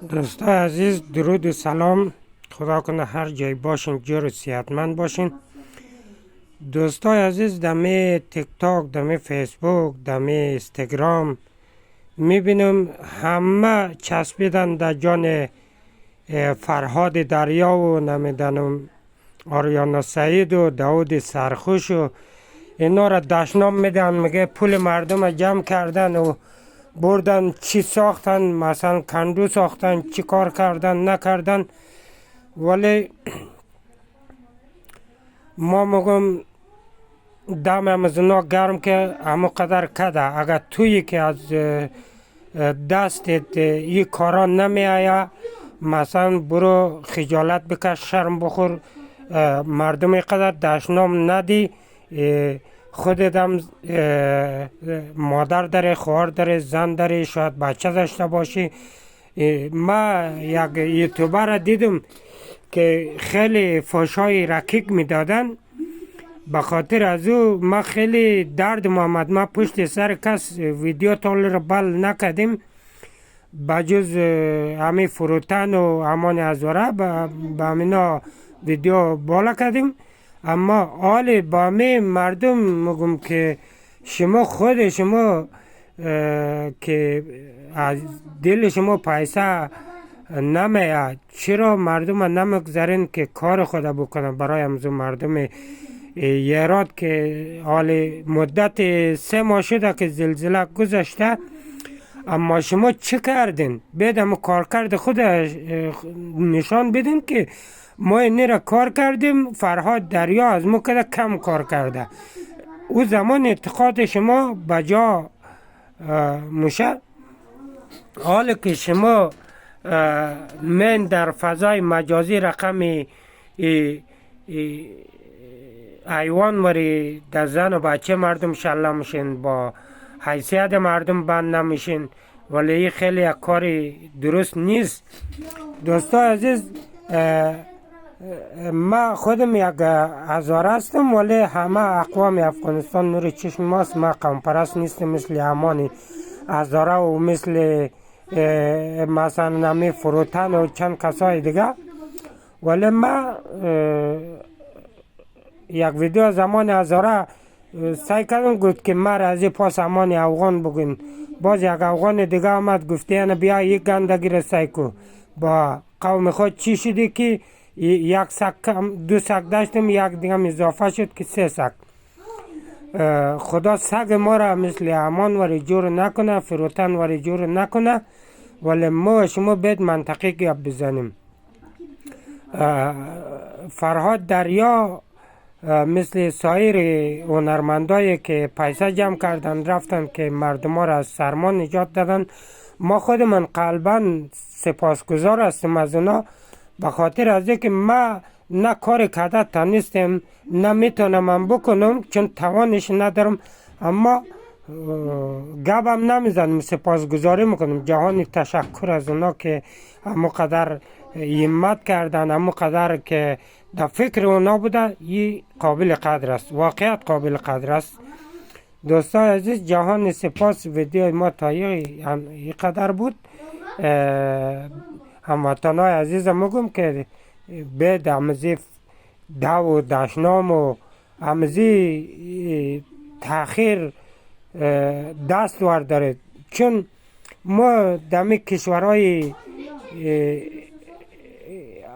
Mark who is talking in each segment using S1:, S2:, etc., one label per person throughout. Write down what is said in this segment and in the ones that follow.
S1: دوستای عزیز، درود و سلام. خدا کنه هر جای باشین جور و صحتمند باشین. دوستای عزیز، دمی تیک تاک، دمی فیسبوک، دمی اینستاگرام میبینم همه چسبیدن در جان فرهاد دریا و نمیدانم آریانا سعید و داود سرخوش و اینا را دشنام میدن. میگه پول مردم جمع کردن و بردن چی ساختن، مثلا کندو ساختن، چی کار کردن نکردن. ولی ما میگم دم از اونا گرم که همو قدر کده. اگر تویی که از دستت این کارا نمی آیا، مثلا برو خجالت بکش، شرم بخور، مردم قدر دشنام ندی. خودت هم مادر داره، خواهر داره، زن داره، شاید بچه داشته باشی. ما یک یوتیوبر دیدم که خیلی فحشای رکیک میدادن. به خاطر از او ما خیلی درد محمد، ما پشت سر کس ویدیو تول رو بل نکدیم بجز همه فروتن و همان ازوره به همینا ویدیو بالا کردیم. اما حال با همه مردم میگم که شما خود شما که از دل شما پیسه نمیاد، چرا مردم نمگذارین که کار خود بکنن برای همزو مردم یراد که حال مدت 3 ماه شده که زلزله گذشته. اما شما چه کردین؟ بیدم کار کرده خود نشان بدین که ما اینی را کار کردیم. فرهاد دریا از ما کده کم کار کرده. او زمان اعتقاد شما بجا میشه. حالا که شما من در فضای مجازی رقم ایوان وری در زن و بچه مردم شله میشین، با حیثیت مردم بند نمیشین. ولی این خیلی یک کار درست نیست. دوستا عزیز، ما خودم یک هزاره هستم، ولی همه اقوام افغانستان نور چشم ماست. ما قوم پرست نیستم مثل همانی هزاره و مثل مثلا نمی فروتن و چند کسای دیگه. ولی ما یک ویدیو زمان هزاره سعی کردم گفت که ما از پاس امان افغان بگین. باز یک افغان دیگه آمد گفته یعنی بیا یک گندگی را سعی کو. با قوم خود چی شدی که یک سک 2 سک داشتم، یک دیگه اضافه شد که 3 سک. خدا سگ ما را مثل امان وری جور نکنه، فروتن وری جور نکنه. ولی ما شما باید منطقی گپ بزنیم. فرهاد دریا مثل سایر هنرمندایی که پیسه جمع کردن رفتن که مردم ها را از سرما نجات دادن، ما خودمان قلبا سپاسگزار هستیم از اونا. به خاطر از اینکه ما نه کار کرده تانستم، نه میتونم من بکنم چون توانش ندارم. اما گبم نمیزنم، سپاسگزاری میکنم. جهانی تشکر از اونا که همو قدر همت کردن، همو قدر که در فکر اونا بوده. این قابل قدر است، واقعیت قابل قدر است. دوستان عزیز، جهان سپاس. ویدیو ما تا این قدر بود. هموطنای عزیزم میگم که به همزی دو و دشنام و همزی تأخیر دست ورداره. چون ما دمی کشورهای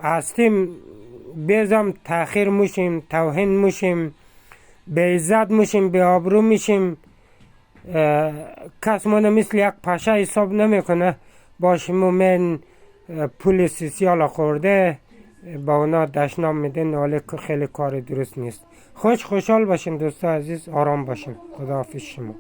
S1: هستیم بیزم تأخیر میشیم، توهین میشیم، به عزت میشیم، به آبرو میشیم. کس منو مثل یک پاشه حساب نمیکنه. باشیم من پول سوسیال خورده با اونا دشنام میدن. حالا خیلی کار درست نیست. خوشحال باشین دوستا عزیز، آرام باشین. خداحافظ شما.